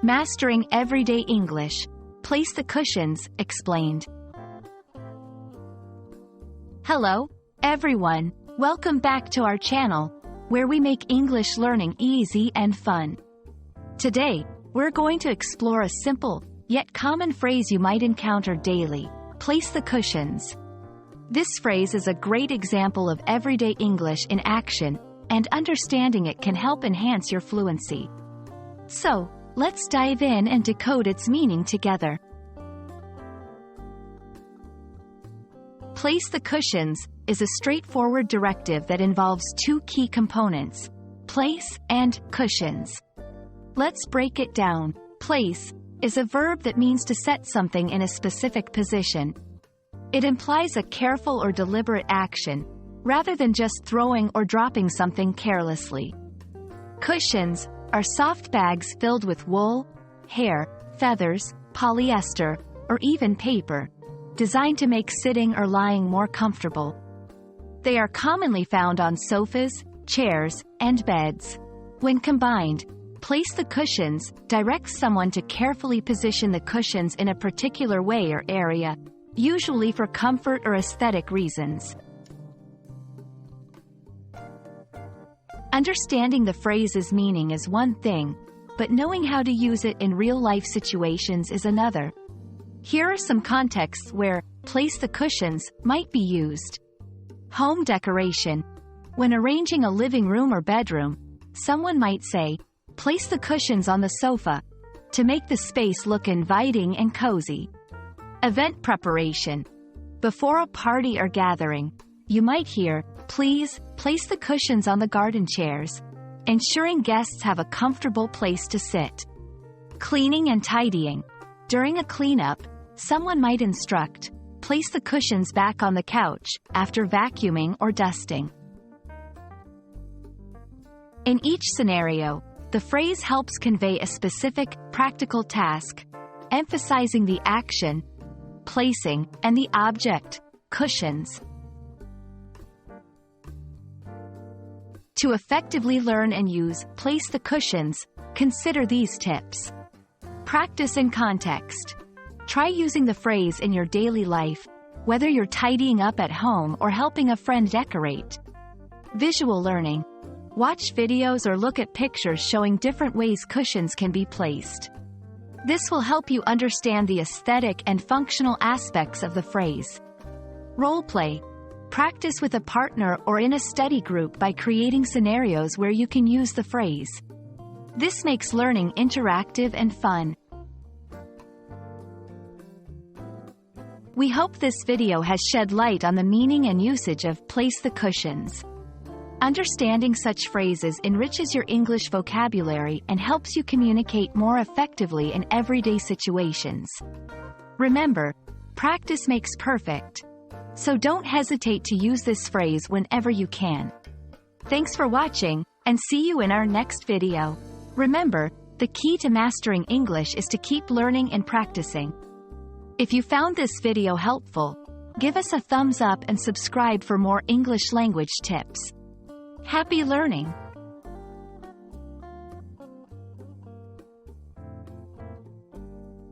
Mastering everyday English. Place the cushions, explained. Hello, everyone. Welcome back to our channel, where we make English learning easy and fun. Today, we're going to explore a simple, yet common phrase you might encounter daily. Place the cushions. This phrase is a great example of everyday English in action, and understanding it can help enhance your fluency. So, let's dive in and decode its meaning together. Place the cushions is a straightforward directive that involves two key components: place and cushions. Let's break it down. Place is a verb that means to set something in a specific position. It implies a careful or deliberate action, rather than just throwing or dropping something carelessly. Cushions are soft bags filled with wool, hair, feathers, polyester, or even paper, designed to make sitting or lying more comfortable. They are commonly found on sofas, chairs, and beds. When combined, place the cushions directs someone to carefully position the cushions in a particular way or area, usually for comfort or aesthetic reasons. Understanding the phrase's meaning is one thing, but knowing how to use it in real-life situations is another. Here are some contexts where place the cushions might be used. Home decoration. When arranging a living room or bedroom, someone might say, place the cushions on the sofa, to make the space look inviting and cozy. Event preparation. Before a party or gathering, you might hear, please, place the cushions on the garden chairs, ensuring guests have a comfortable place to sit. Cleaning and tidying. During a cleanup, someone might instruct, place the cushions back on the couch, after vacuuming or dusting. In each scenario, the phrase helps convey a specific, practical task, emphasizing the action, placing, and the object, cushions. To effectively learn and use place the cushions, consider these tips. Practice in context. Try using the phrase in your daily life, whether you're tidying up at home or helping a friend decorate. Visual learning. Watch videos or look at pictures showing different ways cushions can be placed. This will help you understand the aesthetic and functional aspects of the phrase. Role play. Practice with a partner or in a study group by creating scenarios where you can use the phrase. This makes learning interactive and fun. We hope this video has shed light on the meaning and usage of place the cushions. Understanding such phrases enriches your English vocabulary and helps you communicate more effectively in everyday situations. Remember, practice makes perfect. So don't hesitate to use this phrase whenever you can. Thanks for watching, and see you in our next video. Remember, the key to mastering English is to keep learning and practicing. If you found this video helpful, give us a thumbs up and subscribe for more English language tips. Happy learning!